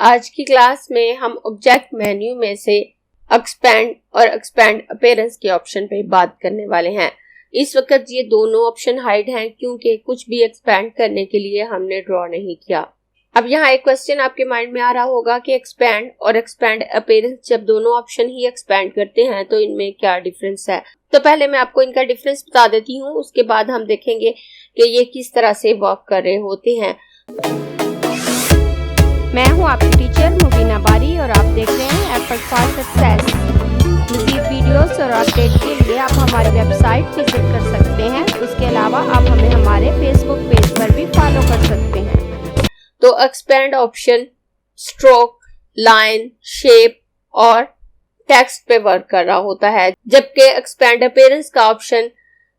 आज की क्लास में हम ऑब्जेक्ट मेन्यू में से एक्सपेंड और एक्सपेंड अपीयरेंस के ऑप्शन पे बात करने वाले हैं। इस वक्त ये दोनों ऑप्शन हाइड हैं क्योंकि कुछ भी एक्सपेंड करने के लिए हमने ड्रॉ नहीं किया। अब यहाँ एक क्वेश्चन आपके माइंड में आ रहा होगा कि एक्सपेंड और एक्सपेंड अपीयरेंस जब दोनों ऑप्शन ही एक्सपेंड करते हैं तो इनमें क्या डिफरेंस है। तो पहले मैं आपको इनका डिफरेंस बता देती हूँ, उसके बाद हम देखेंगे कि ये किस तरह से वर्क कर रहे होते हैं। मैं हूं आपकी टीचर मुबीना बारी और आप देख रहे हैं एफर्ट फॉर सक्सेस। मज़ीद वीडियोस और अपडेट के लिए आप हमारी वेबसाइट विजिट कर सकते हैं। इसके अलावा आप हमें हमारे फेसबुक पेज पर भी फॉलो कर सकते हैं। तो expand option stroke, line, shape और टेक्स्ट पे वर्क कर रहा होता है, जबकि एक्सपेंड अपीयरेंस का option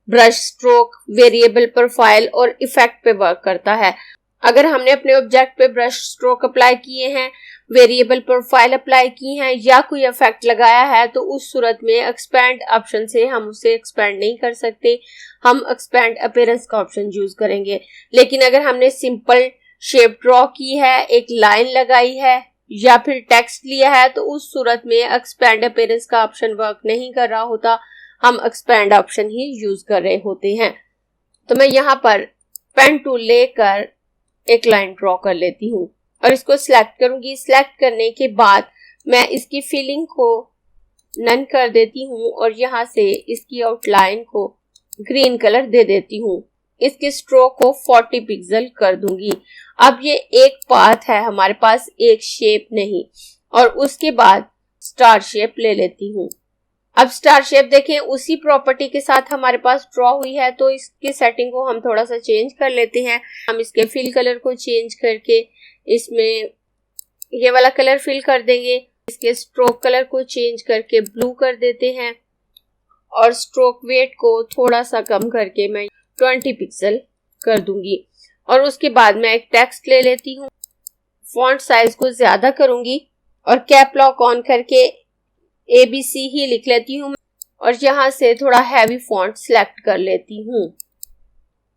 brush stroke, variable profile और इफेक्ट पे वर्क करता है। अगर हमने अपने ऑब्जेक्ट पे ब्रश स्ट्रोक अप्लाई किए हैं, वेरिएबल प्रोफाइल अप्लाई की हैं या कोई इफेक्ट लगाया है तो उस सूरत में एक्सपेंड ऑप्शन से हम उसे एक्सपेंड नहीं कर सकते। हम एक्सपेंड अपीयरेंस का ऑप्शन यूज करेंगे। लेकिन अगर हमने सिंपल शेप ड्रॉ की है, एक लाइन लगाई है या फिर टेक्स्ट लिया है तो उस सूरत में एक्सपेंड अपीयरेंस का ऑप्शन वर्क नहीं कर रहा होता। हम एक्सपेंड ऑप्शन ही यूज कर रहे होते हैं। तो मैं यहाँ पर पेन टूल लेकर एक लाइन ड्रॉ कर लेती हूँ और इसको सिलेक्ट करूंगी। सिलेक्ट करने के बाद मैं इसकी फिलिंग को नन कर देती हूँ और यहाँ से इसकी आउटलाइन को ग्रीन कलर दे देती हूँ। इसके स्ट्रोक को 40 पिक्सल कर दूंगी। अब ये एक पाथ है हमारे पास, एक शेप नहीं। और उसके बाद स्टार शेप ले लेती हूँ। अब स्टार शेप देखें उसी प्रॉपर्टी के साथ हमारे पास ड्रॉ हुई है, तो इसकी सेटिंग को हम थोड़ा सा चेंज कर लेते हैं। हम इसके फिल कलर को चेंज करके इसमें ये वाला कलर फिल कर देंगे। इसके स्ट्रोक कलर को चेंज करके ब्लू कर देते हैं और स्ट्रोक वेट को थोड़ा सा कम करके मैं 20 पिक्सल कर दूंगी। और उसके बाद मैं एक टेक्स्ट ले लेती हूँ, फॉन्ट साइज को ज्यादा करूंगी और कैप लॉक ऑन करके ABC ही लिख लेती हूँ और यहाँ से थोड़ा हैवी फॉन्ट सिलेक्ट कर लेती हूँ।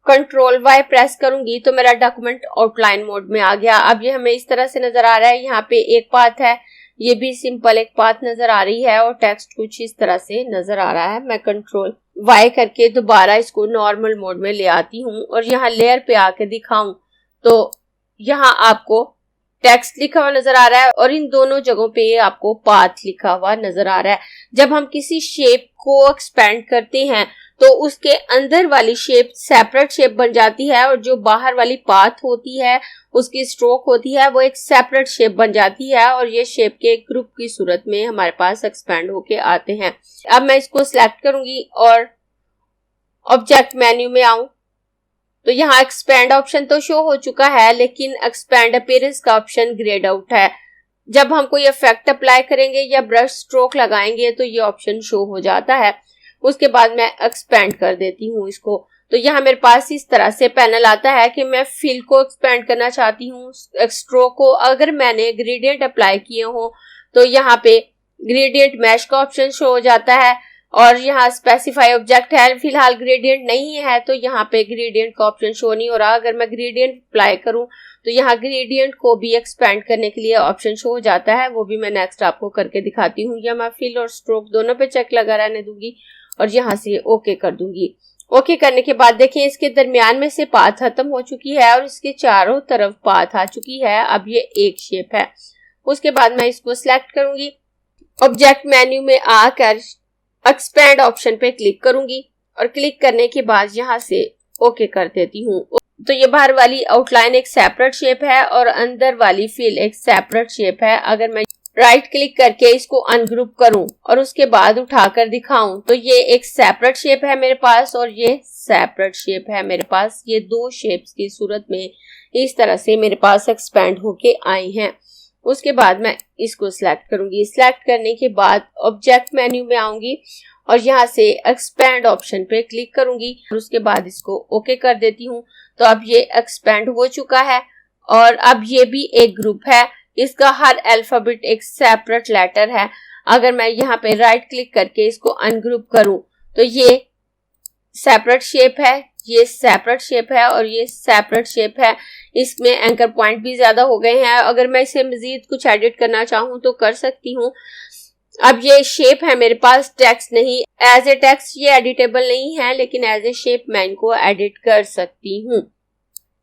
Ctrl Y प्रेस करूंगी तो मेरा डॉक्यूमेंट आउटलाइन मोड में आ गया। अब ये हमें इस तरह से नजर आ रहा है। यहाँ पे एक पाथ है, ये भी सिंपल एक पाथ नजर आ रही है और टेक्स्ट कुछ इस तरह से नजर आ रहा है। मैं Ctrl Y करके दोबारा इसको नॉर्मल मोड में ले आती हूँ और यहाँ लेयर पे आके दिखाऊं तो यहाँ आपको टेक्स्ट लिखा हुआ नजर आ रहा है और इन दोनों जगहों पे आपको पाथ लिखा हुआ नजर आ रहा है। जब हम किसी शेप को एक्सपेंड करते हैं तो उसके अंदर वाली शेप सेपरेट शेप बन जाती है और जो बाहर वाली पाथ होती है, उसकी स्ट्रोक होती है, वो एक सेपरेट शेप बन जाती है और ये शेप के ग्रुप की सूरत में हमारे पास एक्सपेंड होके आते हैं। अब मैं इसको सिलेक्ट करूंगी और ऑब्जेक्ट मेन्यू में आऊं तो यहाँ एक्सपेंड ऑप्शन तो शो हो चुका है, लेकिन एक्सपेंड अपीयरेंस का ऑप्शन ग्रेड आउट है। जब हम कोई इफेक्ट अप्लाई करेंगे या ब्रश स्ट्रोक लगाएंगे तो ये ऑप्शन शो हो जाता है। उसके बाद मैं एक्सपेंड कर देती हूँ इसको। तो यहाँ मेरे पास इस तरह से पैनल आता है कि मैं फिल को एक्सपेंड करना चाहती हूँ, स्ट्रोक को। अगर मैंने ग्रेडियंट अप्लाई किए हो तो यहाँ पे ग्रेडियंट मैश का ऑप्शन शो हो जाता है और यहाँ स्पेसिफाई ऑब्जेक्ट है, फिलहाल ग्रेडियंट नहीं है तो यहाँ पे ग्रेडियंट का ऑप्शन शो नहीं हो रहा। अगर मैं ग्रेडियंट अप्लाई करूँ तो यहाँ ग्रेडियंट को भी एक्सपेंड करने के लिए ऑप्शन शो हो जाता है, वो भी मैं नेक्स्ट आपको करके दिखाती हूँ। या मैं फिल और स्ट्रोक दोनों पे चेक लगा रहने दूंगी और यहाँ से ओके कर दूंगी। ओके करने के बाद देखिए इसके दरमियान में से पाथ खत्म हो चुकी है और इसके चारों तरफ पाथ आ चुकी है। अब ये एक शेप है। उसके बाद मैं इसको सिलेक्ट करूंगी, ऑब्जेक्ट मेन्यू में आकर एक्सपेंड ऑप्शन पे क्लिक करूंगी और क्लिक करने के बाद यहाँ से ओके कर देती हूँ। तो ये बाहर वाली आउटलाइन एक सेपरेट शेप है और अंदर वाली फिल एक सेपरेट शेप है। अगर मैं राइट क्लिक करके इसको अनग्रुप करूं और उसके बाद उठाकर दिखाऊं तो ये एक सेपरेट शेप है मेरे पास और ये सेपरेट शेप है मेरे पास। ये दो शेप्स की सूरत में इस तरह से मेरे पास एक्सपेंड होके आई हैं। उसके बाद मैं इसको सिलेक्ट करूंगी। सिलेक्ट करने के बाद ऑब्जेक्ट मेन्यू में आऊंगी और यहाँ से एक्सपेंड ऑप्शन पे क्लिक करूंगी और उसके बाद इसको ओके कर देती हूँ। तो अब ये एक्सपेंड हो चुका है और अब ये भी एक ग्रुप है। इसका हर अल्फाबेट एक सेपरेट लेटर है। अगर मैं यहाँ पे राइट क्लिक करके इसको अनग्रुप करूं तो ये सेपरेट शेप है, ये सेपरेट शेप है और ये सेपरेट शेप है। इसमें एंकर पॉइंट भी ज्यादा हो गए हैं। अगर मैं इसे मजीद कुछ एडिट करना चाहूँ तो कर सकती हूँ। अब ये शेप है मेरे पास, टेक्स्ट नहीं। एज ए टेक्स्ट ये एडिटेबल नहीं है, लेकिन एज ए शेप मैं इनको एडिट कर सकती हूँ।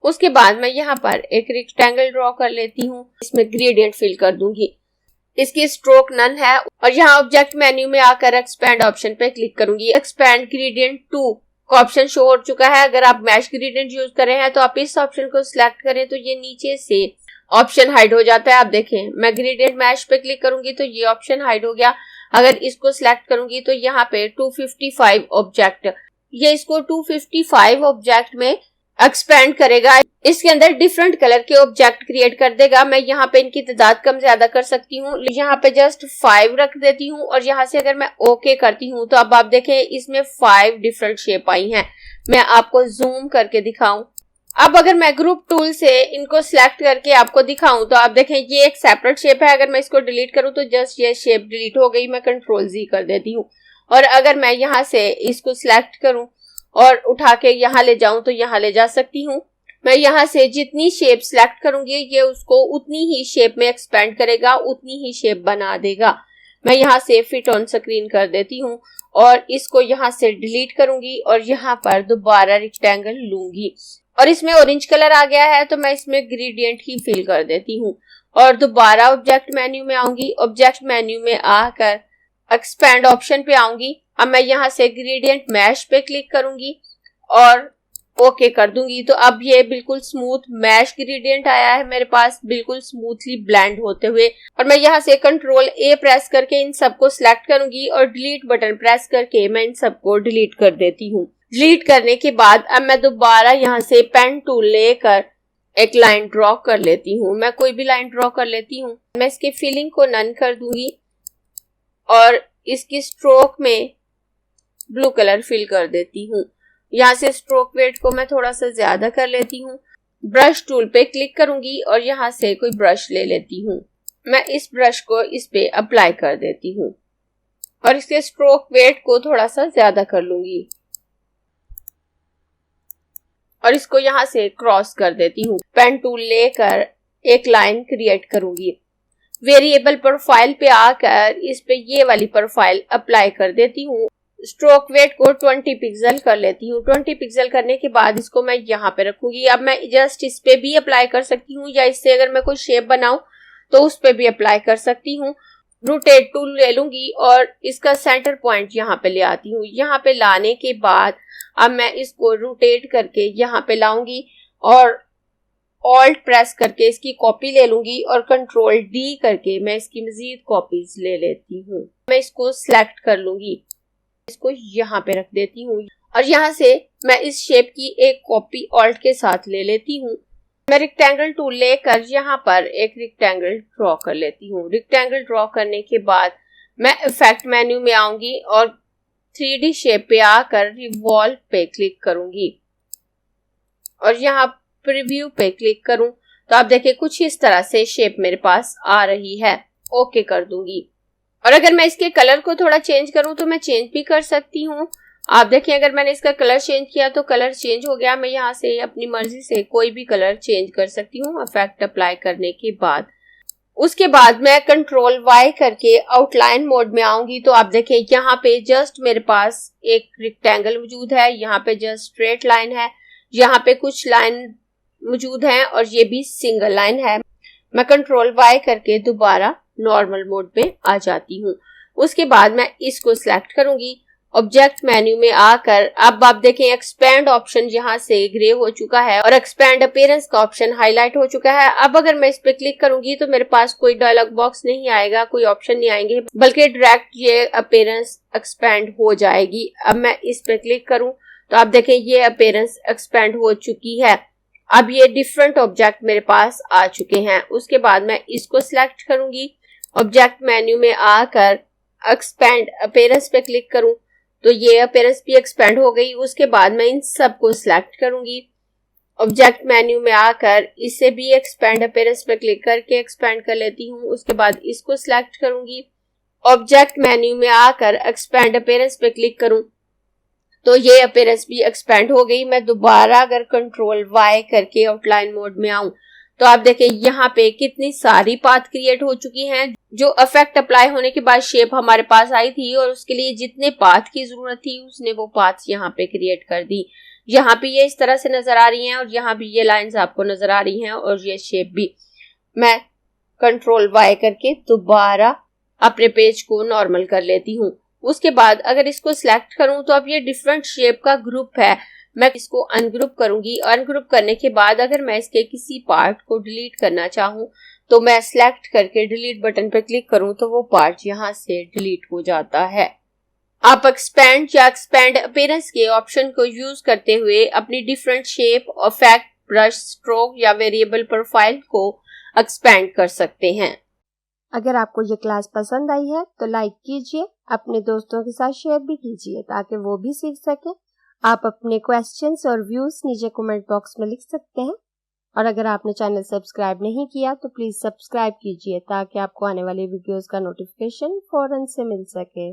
उसके बाद मैं यहाँ पर एक रेक्टेंगल ड्रॉ कर लेती हूँ। इसमें ग्रेडियंट फिल कर दूंगी। इसकी स्ट्रोक नन है और यहाँ ऑब्जेक्ट मेन्यू में आकर एक्सपैंड ऑप्शन पे क्लिक करूंगी। एक्सपैंड ग्रेडियंट 2 का ऑप्शन शो हो चुका है। अगर आप मैश ग्रेडियंट यूज कर रहे हैं तो आप इस ऑप्शन को सिलेक्ट करें तो ये नीचे से ऑप्शन हाइड हो जाता है। आप देखें, मैं ग्रेडियंट मैश पे क्लिक करूंगी तो ये ऑप्शन हाइड हो गया। अगर इसको सिलेक्ट करूंगी तो यहाँ पे 255 ऑब्जेक्ट, ये इसको 255 ऑब्जेक्ट में एक्सपेंड करेगा। इसके अंदर डिफरेंट कलर के ऑब्जेक्ट क्रिएट कर देगा। मैं यहाँ पे इनकी तादाद कम ज्यादा कर सकती हूँ। यहाँ पे जस्ट 5 रख देती हूँ और यहाँ से अगर मैं ओके करती हूँ तो अब आप देखें इसमें 5 डिफरेंट शेप आई हैं। मैं आपको जूम करके दिखाऊं। अब अगर मैं ग्रुप टूल से इनको सिलेक्ट करके आपको दिखाऊं तो आप देखें ये एक सेपरेट शेप है। अगर मैं इसको डिलीट करूं तो जस्ट ये शेप डिलीट हो गई। मैं कंट्रोल Z कर देती हूँ। और अगर मैं यहाँ से इसको सिलेक्ट करूं और उठा के यहाँ ले जाऊं तो यहाँ ले जा सकती हूँ। मैं यहाँ से जितनी शेप सिलेक्ट करूंगी ये उसको उतनी ही शेप में एक्सपेंड करेगा, उतनी ही शेप बना देगा। मैं यहाँ से फिट ऑन स्क्रीन कर देती हूँ और इसको यहाँ से डिलीट करूंगी और यहाँ पर दोबारा रेक्टेंगल लूंगी। और इसमें ऑरेंज कलर आ गया है तो मैं इसमें ग्रेडियंट ही फिल कर देती हूँ और दोबारा ऑब्जेक्ट मेन्यू में आऊंगी। ऑब्जेक्ट मेन्यू में आकर एक्सपैंड ऑप्शन पे आऊंगी। अब मैं यहाँ से ग्रेडियंट मैश पे क्लिक करूंगी और ओके कर दूंगी तो अब ये बिल्कुल स्मूथ मैश ग्रेडियंट आया है मेरे पास, बिल्कुल स्मूथली ब्लेंड होते हुए। और मैं यहाँ से कंट्रोल A प्रेस करके इन सबको सिलेक्ट करूंगी और डिलीट बटन प्रेस करके मैं इन सबको डिलीट कर देती हूँ। डिलीट करने के बाद अब मैं दोबारा यहाँ से पेन टूल लेकर एक लाइन ड्रॉ कर लेती हूँ। मैं कोई भी लाइन ड्रॉ कर लेती हूँ। मैं इसकी फिलिंग को नन कर दूंगी और इसकी स्ट्रोक में ब्लू कलर फिल कर देती हूँ। यहाँ से स्ट्रोक वेट को मैं थोड़ा सा ज्यादा कर लेती हूँ। ब्रश टूल पे क्लिक करूंगी और यहाँ से कोई ब्रश ले लेती हूँ। मैं इस ब्रश को इस पे अप्लाई कर देती हूँ और इसके स्ट्रोक वेट को थोड़ा सा ज्यादा कर लूंगी और इसको यहाँ से क्रॉस कर देती हूँ। पेन टूल लेकर एक लाइन क्रिएट करूंगी। वेरिएबल प्रोफाइल पे आकर इस पे ये वाली प्रोफाइल अप्लाई कर देती हूँ। स्ट्रोक वेट को 20 पिक्सल कर लेती हूँ। 20 पिक्सल करने के बाद इसको मैं यहाँ पे रखूंगी। अब मैं जस्ट इस पे भी अप्लाई कर सकती हूँ या इससे अगर मैं कोई शेप बनाऊं तो उस पे भी अप्लाई कर सकती हूँ। रोटेट टूल ले लूंगी और इसका सेंटर पॉइंट यहाँ पे ले आती हूँ। यहाँ पे लाने के बाद अब मैं इसको रोटेट करके यहाँ पे लाऊंगी और ऑल्ट प्रेस करके इसकी कॉपी ले लूंगी और कंट्रोल D करके मैं इसकी मजीद कॉपीज ले लेती हूँ। मैं इसको सिलेक्ट कर लूंगी, इसको यहाँ पे रख देती हूँ और यहाँ से मैं इस शेप की एक कॉपी ऑल्ट के साथ ले लेती हूँ। मैं रेक्टेंगल टूल लेकर यहाँ पर एक रेक्टेंगल ड्रॉ कर लेती हूँ। रेक्टेंगल ड्रॉ करने के बाद मैं इफेक्ट मेन्यू में आऊंगी और 3D शेप पे आकर रिवॉल्व पे क्लिक करूंगी और यहाँ प्रीव्यू पे क्लिक करूं तो आप देखिए कुछ इस तरह से शेप मेरे पास आ रही है। ओके कर दूंगी। और अगर मैं इसके कलर को थोड़ा चेंज करूं तो मैं चेंज भी कर सकती हूँ। आप देखिए अगर मैंने इसका कलर चेंज किया तो कलर चेंज हो गया। मैं यहाँ से अपनी मर्जी से कोई भी कलर चेंज कर सकती हूँ इफेक्ट अप्लाई करने के बाद। उसके बाद मैं कंट्रोल Y करके आउटलाइन मोड में आऊंगी तो आप देखिए यहाँ पे जस्ट मेरे पास एक रेक्टेंगल मौजूद है। यहाँ पे जस्ट स्ट्रेट लाइन है, यहाँ पे कुछ लाइन मौजूद हैं और ये भी सिंगल लाइन है। मैं कंट्रोल Y करके दोबारा नॉर्मल मोड पे आ जाती हूँ। उसके बाद मैं इसको सिलेक्ट करूंगी। ऑब्जेक्ट मेन्यू में आकर अब आप देखें एक्सपैंड ऑप्शन यहाँ से ग्रे हो चुका है और एक्सपैंड अपीयरेंस का ऑप्शन हाईलाइट हो चुका है। अब अगर मैं इस पे क्लिक करूंगी तो मेरे पास कोई डायलॉग बॉक्स नहीं आएगा, कोई ऑप्शन नहीं आएंगे, बल्कि डायरेक्ट ये अपीयरेंस एक्सपैंड हो जाएगी। अब मैं इस पे क्लिक करूं तो आप देखें ये अपीयरेंस एक्सपैंड हो चुकी है। अब ये डिफरेंट ऑब्जेक्ट मेरे पास आ चुके हैं। उसके बाद मैं इसको सिलेक्ट करूंगी। ऑब्जेक्ट मेन्यू में आकर एक्सपैंड अपीयरेंस पे क्लिक करूं तो ये अपीयरेंस भी एक्सपैंड हो गई। उसके बाद मैं इन सबको सिलेक्ट करूंगी। ऑब्जेक्ट मेन्यू में आकर इसे भी एक्सपैंड अपीयरेंस पे क्लिक करके एक्सपैंड कर लेती हूँ। उसके बाद इसको सिलेक्ट करूंगी। ऑब्जेक्ट मेन्यू में आकर एक्सपैंड अपीयरेंस पे क्लिक करूं तो ये अपीयरेंस भी एक्सपेंड हो गई। मैं दोबारा अगर कंट्रोल वाई करके आउटलाइन मोड में आऊं तो आप देखें यहाँ पे कितनी सारी पाथ क्रिएट हो चुकी हैं। जो इफेक्ट अप्लाई होने के बाद शेप हमारे पास आई थी और उसके लिए जितने पाथ की जरूरत थी उसने वो पाथ्स यहाँ पे क्रिएट कर दी। यहाँ पे ये इस तरह से नजर आ रही हैं और यहाँ भी ये लाइंस आपको नजर आ रही हैं और ये शेप भी। मैं कंट्रोल वाई करके दोबारा अपने पेज को नॉर्मल कर लेती हूँ। उसके बाद अगर इसको सिलेक्ट करूं तो अब ये डिफरेंट शेप का ग्रुप है। मैं इसको अनग्रुप करूंगी। अनग्रुप करने के बाद अगर मैं इसके किसी पार्ट को डिलीट करना चाहूं तो मैं सिलेक्ट करके डिलीट बटन पर क्लिक करूं तो वो पार्ट यहां से डिलीट हो जाता है। आप एक्सपेंड या एक्सपेंड अपीयरेंस के ऑप्शन को यूज करते हुए अपनी different shape, effect, brush stroke या वेरिएबल प्रोफाइल को एक्सपेंड कर सकते हैं। अगर आपको ये क्लास पसंद आई है तो लाइक कीजिए, अपने दोस्तों के साथ शेयर भी कीजिए ताकि वो भी सीख सकें। आप अपने क्वेश्चंस और व्यूज नीचे कमेंट बॉक्स में लिख सकते हैं और अगर आपने चैनल सब्सक्राइब नहीं किया तो प्लीज सब्सक्राइब कीजिए ताकि आपको आने वाली वीडियोस का नोटिफिकेशन फौरन से मिल सके।